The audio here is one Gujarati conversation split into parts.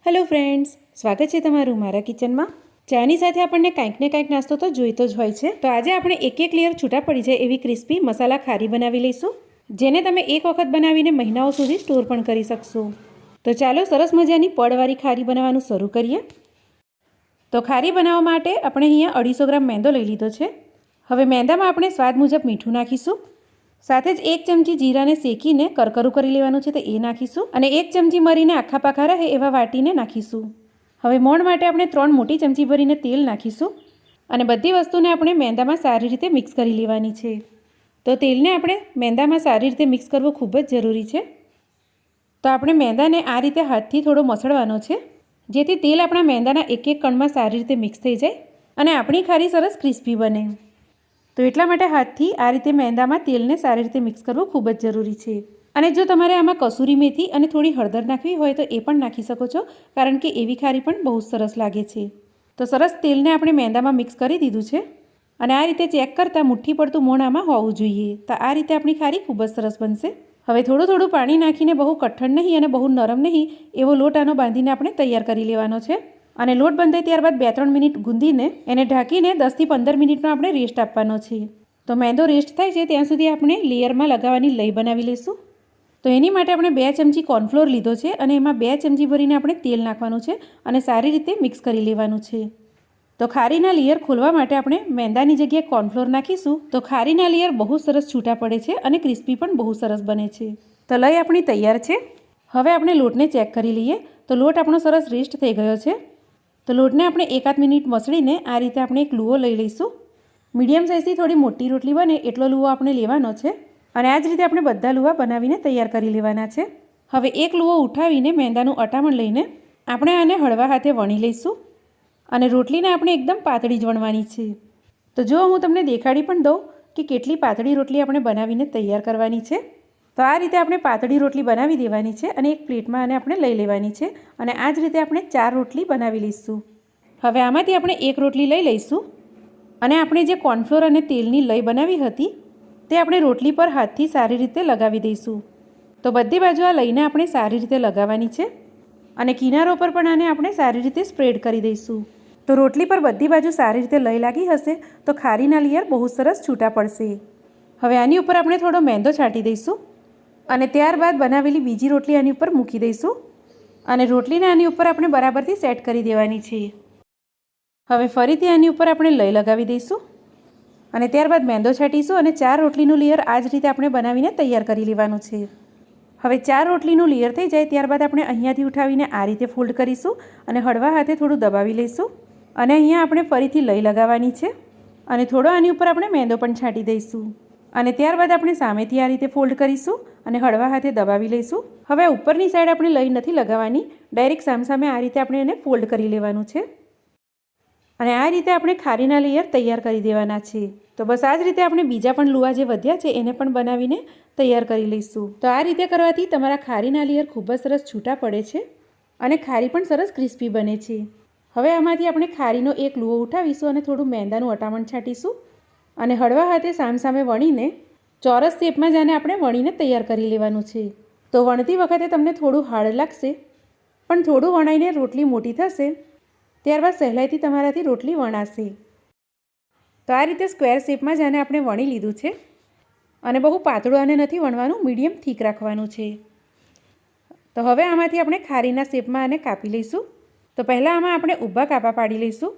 હેલો ફ્રેન્ડ્સ, સ્વાગત છે તમારું મારા કિચનમાં। ચાની સાથે આપણને કંઈક ને કંઈક નાસ્તો તો જોઈતો જ હોય છે। તો આજે આપણે એક લેયર છૂટા પડી જાય એવી ક્રિસ્પી મસાલા ખારી બનાવી લઈશું, જેને તમે એક વખત બનાવીને મહિનાઓ સુધી સ્ટોર પણ કરી શકશો। તો ચાલો સરસ મજાની પડવાળી ખારી બનાવવાનું શરૂ કરીએ। તો ખારી બનાવવા માટે આપણે અહીંયા 250 ગ્રામ મેંદો લઈ લીધો છે। હવે મેંદામાં આપણે સ્વાદ મુજબ મીઠું નાખીશું, સાથે જ 1 ચમચી જીરાને શેકીને કરકરું કરી લેવાનું છે તો એ નાખીશું, અને 1 ચમચી મરીને આખા પાકા રહે એવા વાટીને નાખીશું। હવે મોણ માટે આપણે 3 મોટી ચમચી ભરીને તેલ નાખીશું, અને બધી વસ્તુને આપણે મેંદામાં સારી રીતે મિક્સ કરી લેવાની છે। તો તેલને આપણે મેંદામાં સારી રીતે મિક્સ કરવું ખૂબ જ જરૂરી છે। તો આપણે મેંદાને આ રીતે હાથથી થોડો મસળવાનો છે, જેથી તેલ આપણા મેંદાના એક કણમાં સારી રીતે મિક્સ થઈ જાય અને આપણી ખારી સરસ ક્રિસ્પી બને। તો એટલા માટે હાથથી આ રીતે મેંદામાં તેલને સારી રીતે મિક્સ કરવું ખૂબ જ જરૂરી છે। અને જો તમારે આમાં કસૂરી મેથી અને થોડી હળદર નાખવી હોય તો એ પણ નાખી શકો છો, કારણ કે એવી ખારી પણ બહુ સરસ લાગે છે। તો સરસ તેલને આપણે મેંદામાં મિક્સ કરી દીધું છે, અને આ રીતે ચેક કરતાં મુઠ્ઠી પડતું મોણ આમાં હોવું જોઈએ। તો આ રીતે આપણી ખારી ખૂબ જ સરસ બનશે। હવે થોડું થોડું પાણી નાખીને બહુ કઠણ નહીં અને બહુ નરમ નહીં એવો લોટ આનો બાંધીને આપણે તૈયાર કરી લેવાનો છે, અને લોટ બંધાય ત્યારબાદ 2-3 મિનિટ ગુંદીને એને ઢાંકીને 10 થી 15 મિનિટનો આપણે રેસ્ટ આપવાનો છે। તો મેંદો રેસ્ટ થાય છે ત્યાં સુધી આપણે લેયરમાં લગાવવાની લઈ બનાવી લઈશું। તો એની માટે આપણે 2 ચમચી કોર્નફ્લોર લીધો છે, અને એમાં 2 ચમચી ભરીને આપણે તેલ નાખવાનું છે અને સારી રીતે મિક્સ કરી લેવાનું છે। તો ખારીના લેયર ખોલવા માટે આપણે મેંદાની જગ્યાએ કોર્નફ્લોર નાખીશું, તો ખારીના લેયર બહુ સરસ છૂટા પડે છે અને ક્રિસ્પી પણ બહુ સરસ બને છે। તો લઈ આપણી તૈયાર છે। હવે આપણે લોટને ચેક કરી લઈએ। તો લોટ આપણો સરસ રેસ્ટ થઈ ગયો છે। તો લોટને આપણે 1-8 મિનિટ મસળીને આ રીતે આપણે એક લુઓ લઈ લઈશું। મીડિયમ સાઇઝથી થોડી મોટી રોટલી બને એટલો લુઓ આપણે લેવાનો છે, અને આ જ રીતે આપણે બધા લુવા બનાવીને તૈયાર કરી લેવાના છે। હવે એક લુઓ ઉઠાવીને મેંદાનું અટામણ લઈને આપણે આને હળવા હાથે વણી લઈશું, અને રોટલીને આપણે એકદમ પાતળી જ વણવાની છે। તો જો હું તમને દેખાડી પણ દઉં કે કેટલી પાતળી રોટલી આપણે બનાવીને તૈયાર કરવાની છે। તો આ રીતે આપણે પાતળી રોટલી બનાવી દેવાની છે, અને એક પ્લેટમાં આને આપણે લઈ લેવાની છે, અને આ જ રીતે આપણે 4 રોટલી બનાવી લઈશું। હવે આમાંથી આપણે એક રોટલી લઈ લઈશું, અને આપણે જે કોર્નફ્લોર અને તેલની લઈ બનાવી હતી તે આપણે રોટલી પર હાથથી સારી રીતે લગાવી દઈશું। તો બધી બાજુ આ લઈને આપણે સારી રીતે લગાવવાની છે, અને કિનારો પર પણ આને આપણે સારી રીતે સ્પ્રેડ કરી દઈશું। તો રોટલી પર બધી બાજુ સારી રીતે લઈ લાગી હશે તો ખારીના લેયર બહુ સરસ છૂટા પડશે। હવે આની ઉપર આપણે થોડો મેંદો છાંટી દઈશું, અને ત્યારબાદ બનાવેલી બીજી રોટલી આની ઉપર મૂકી દઈશું, અને રોટલીને આની ઉપર આપણે બરાબરથી સેટ કરી દેવાની છે। હવે ફરીથી આની ઉપર આપણે લઈ લગાવી દઈશું, અને ત્યારબાદ મેંદો છાંટીશું, અને 4 રોટલીનું લેયર આ જ રીતે આપણે બનાવીને તૈયાર કરી લેવાનું છે। હવે 4 રોટલીનું લેયર થઈ જાય ત્યારબાદ આપણે અહીંયાથી ઉઠાવીને આ રીતે ફોલ્ડ કરીશું, અને હળવા હાથે થોડું દબાવી લઈશું, અને અહીંયા આપણે ફરીથી લઈ લગાવવાની છે, અને થોડો આની ઉપર આપણે મેંદો પણ છાંટી દઈશું, અને ત્યારબાદ આપણે સામેથી આ રીતે ફોલ્ડ કરીશું અને હળવા હાથે દબાવી લઈશું। હવે ઉપરની સાઈડ આપણે લઈ નથી લગાવવાની, ડાયરેક્ટ સામસામે આ રીતે આપણે એને ફોલ્ડ કરી લેવાનું છે, અને આ રીતે આપણે ખારીના લેયર તૈયાર કરી દેવાના છે। તો બસ આ જ રીતે આપણે બીજા પણ લુવા જે વધ્યા છે એને પણ બનાવીને તૈયાર કરી લઈશું। તો આ રીતે કરવાથી તમારા ખારીના લેયર ખૂબ જ સરસ છૂટા પડે છે, અને ખારી પણ સરસ ક્રિસ્પી બને છે। હવે આમાંથી આપણે ખારીનો એક લુઓ ઉઠાવીશું, અને થોડું મેંદાનું અટામણ છાંટીશું, અને હળવા હાથે સામસામે વણીને ચોરસ શેપમાં જાને આપણે વણીને તૈયાર કરી લેવાનું છે। તો વણતી વખતે તમને થોડું હાર્ડ લાગશે, પણ થોડું વણાઈને રોટલી મોટી થશે ત્યારબાદ સહેલાઈથી તમારાથી રોટલી વણાશે। તો આ રીતે સ્ક્વેર શેપમાં જાને આપણે વણી લીધું છે, અને બહુ પાતળું આને નથી વણવાનું, મીડિયમ થીક રાખવાનું છે। તો હવે આમાંથી આપણે ખારીના શેપમાં આને કાપી લઈશું। તો પહેલાં આમાં આપણે ઊભા કાપા પાડી લઈશું।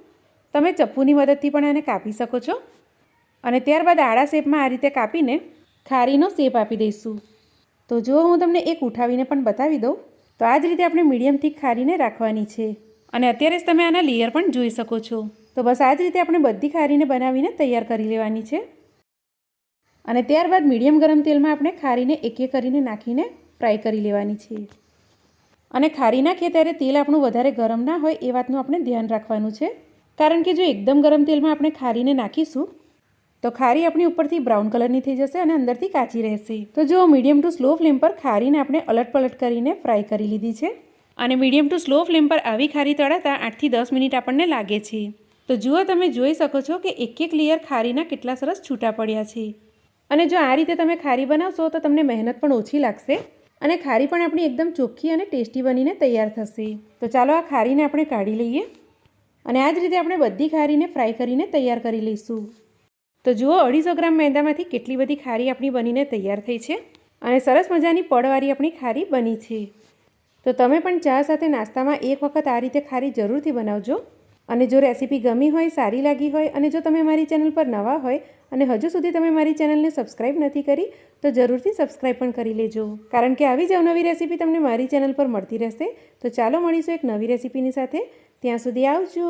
તમે ચપ્પુની મદદથી પણ આને કાપી શકો છો, અને ત્યારબાદ આડા શેપમાં આ રીતે કાપીને ખારીનો શેપ આપી દઈશું। તો જો હું તમને એક ઉઠાવીને પણ બતાવી દઉં, તો આ જ રીતે આપણે મીડિયમ થીક ખારીને રાખવાની છે, અને અત્યારે જ તમે આના લેયર પણ જોઈ શકો છો। તો બસ આ જ રીતે આપણે બધી ખારીને બનાવીને તૈયાર કરી લેવાની છે, અને ત્યારબાદ મીડિયમ ગરમ તેલમાં આપણે ખારીને એક કરીને નાખીને ફ્રાય કરી લેવાની છે। અને ખારી નાખીએ ત્યારે તેલ આપણું વધારે ગરમ ના હોય એ વાતનું આપણે ધ્યાન રાખવાનું છે, કારણ કે જો એકદમ ગરમ તેલમાં આપણે ખારીને નાખીશું તો ખારી આપણી ઉપરથી બ્રાઉન કલરની થઈ જશે અને અંદરથી કાચી રહેશે। તો જો મીડિયમ ટુ સ્લો ફ્લેમ પર ખારીને આપણે અલટ-પલટ કરીને ફ્રાય કરી લીધી છે, અને મીડિયમ ટુ સ્લો ફ્લેમ પર આવી ખારી તળાતા 8 થી 10 મિનિટ આપણને લાગે છે। તો જુઓ, તમે જોઈ શકો છો કે એક લેયર ખારીના કેટલા સરસ છૂટા પડ્યા છે, અને જો આ રીતે તમે ખારી બનાવશો તો તમને મહેનત પણ ઓછી લાગશે, અને ખારી પણ આપણી એકદમ ચોખ્ખી અને ટેસ્ટી બનીને તૈયાર થશે. તો ચાલો આ ખારીને આપણે કાઢી લઈએ અને આ જ રીતે આપણે બધી ખારીને ફ્રાય કરીને તૈયાર કરી લઈશું. તો જુઓ 250 ગ્રામ મેંદામાંથી કેટલી બધી ખારી આપણી બનીને તૈયાર થઈ છે અને સરસ મજાની પડવાળી આપણી ખારી બની છે. તો તમે પણ ચા સાથે નાસ્તામાં એક વખત આ રીતે ખારી જરૂરથી બનાવજો. અને જો રેસીપી ગમી હોય, સારી લાગી હોય અને જો તમે મારી ચેનલ પર નવા હોય અને હજુ સુધી તમે મારી ચેનલને સબસ્ક્રાઈબ નથી કરી તો જરૂરથી સબસ્ક્રાઈબ પણ કરી લેજો, કારણ કે આવી જ અવનવી રેસીપી તમને મારી ચેનલ પર મળતી રહેશે. તો ચાલો મળીશું એક નવી રેસીપીની સાથે. ત્યાં સુધી આવજો.